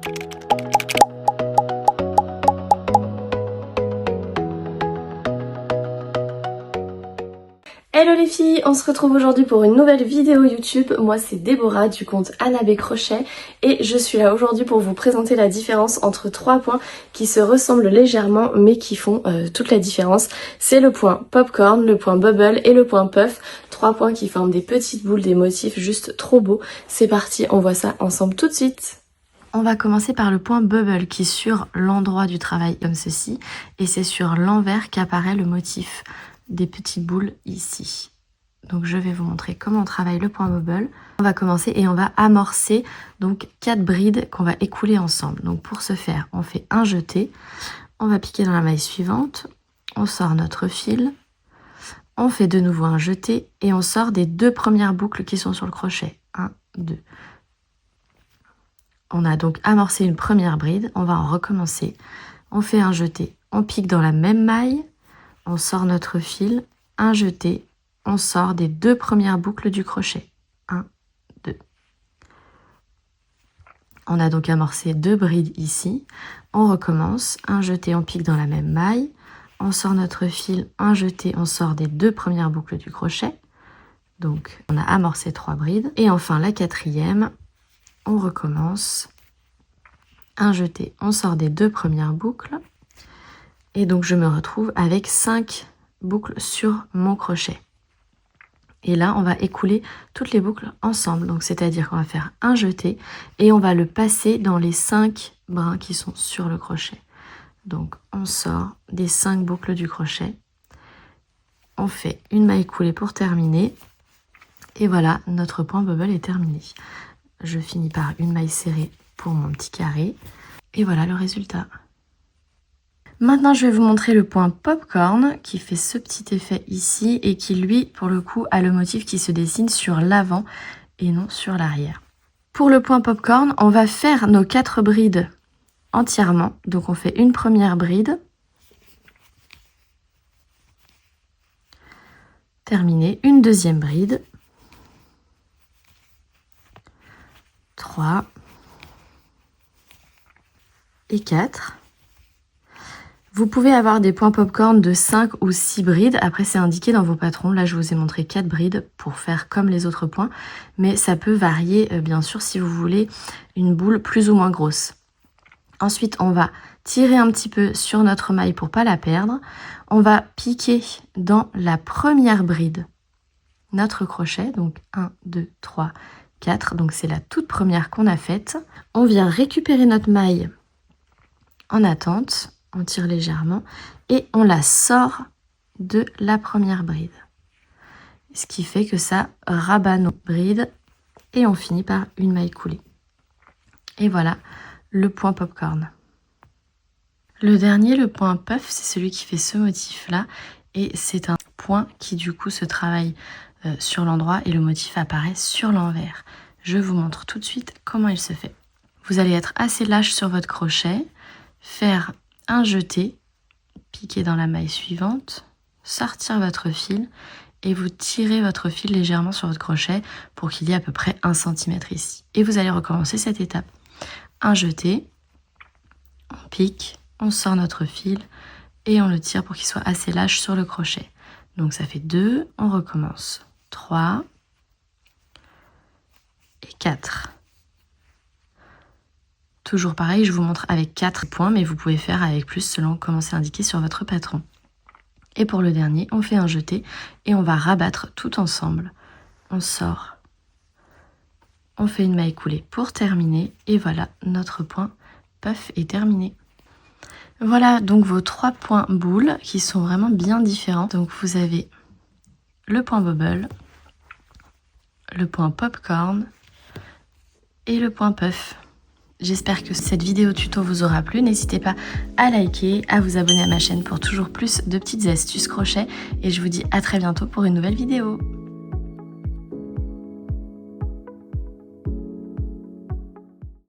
Hello les filles, on se retrouve aujourd'hui pour une nouvelle vidéo YouTube. Moi c'est Déborah du compte Annabé Crochet et je suis là aujourd'hui pour vous présenter la différence entre trois points qui se ressemblent légèrement mais qui font toute la différence. C'est le point popcorn, le point bubble et le point puff. Trois points qui forment des petites boules, des motifs juste trop beaux. C'est parti, on voit ça ensemble tout de suite. On va commencer par le point bubble qui est sur l'endroit du travail comme ceci et c'est sur l'envers qu'apparaît le motif des petites boules ici. Donc je vais vous montrer comment on travaille le point bubble. On va commencer et on va amorcer donc 4 brides qu'on va écouler ensemble. Donc pour ce faire, on fait un jeté, on va piquer dans la maille suivante, on sort notre fil, on fait de nouveau un jeté et on sort des 2 premières boucles qui sont sur le crochet. 1, 2. On a donc amorcé une première bride, on va en recommencer. On fait un jeté, on pique dans la même maille, on sort notre fil, un jeté, on sort des 2 premières boucles du crochet. 1, 2. On a donc amorcé 2 brides ici. On recommence, un jeté, on pique dans la même maille. On sort notre fil, un jeté, on sort des 2 premières boucles du crochet. Donc on a amorcé 3 brides. Et enfin la 4e, on recommence. Un jeté, on sort des 2 premières boucles. Et donc je me retrouve avec 5 boucles sur mon crochet. Et là, on va écouler toutes les boucles ensemble. Donc c'est-à-dire qu'on va faire un jeté et on va le passer dans les 5 brins qui sont sur le crochet. Donc on sort des 5 boucles du crochet. On fait une maille coulée pour terminer. Et voilà, notre point bubble est terminé. Je finis par une maille serrée pour mon petit carré. Et voilà le résultat. Maintenant, je vais vous montrer le point popcorn qui fait ce petit effet ici et qui, lui, pour le coup, a le motif qui se dessine sur l'avant et non sur l'arrière. Pour le point popcorn, on va faire nos 4 brides entièrement. Donc, on fait une première bride. Terminé. Une deuxième bride. 3 et 4. Vous pouvez avoir des points popcorn de 5 ou 6 brides. Après, c'est indiqué dans vos patrons. Là, je vous ai montré 4 brides pour faire comme les autres points. Mais ça peut varier, bien sûr, si vous voulez une boule plus ou moins grosse. Ensuite, on va tirer un petit peu sur notre maille pour ne pas la perdre. On va piquer dans la première bride notre crochet. Donc, 1, 2, 3, 4. Donc, c'est la toute première qu'on a faite. On vient récupérer notre maille en attente. On tire légèrement et on la sort de la première bride. Ce qui fait que ça rabat nos brides et on finit par une maille coulée. Et voilà le point popcorn. Le dernier, le point puff, c'est celui qui fait ce motif-là. Et c'est un point qui du coup se travaille sur l'endroit et le motif apparaît sur l'envers. Je vous montre tout de suite comment il se fait. Vous allez être assez lâche sur votre crochet, faire un jeté, piquer dans la maille suivante, sortir votre fil et vous tirez votre fil légèrement sur votre crochet pour qu'il y ait à peu près 1 cm ici. Et vous allez recommencer cette étape. Un jeté, on pique, on sort notre fil et on le tire pour qu'il soit assez lâche sur le crochet. Donc ça fait 2, on recommence. 3 et 4. Toujours pareil, je vous montre avec 4 points, mais vous pouvez faire avec plus selon comment c'est indiqué sur votre patron. Et pour le dernier, on fait un jeté et on va rabattre tout ensemble. On sort, on fait une maille coulée pour terminer et voilà, notre point puff est terminé. Voilà donc vos 3 points boules qui sont vraiment bien différents. Donc vous avez le point bubble, le point popcorn et le point puff. J'espère que cette vidéo tuto vous aura plu. N'hésitez pas à liker, à vous abonner à ma chaîne pour toujours plus de petites astuces crochet. Et je vous dis à très bientôt pour une nouvelle vidéo.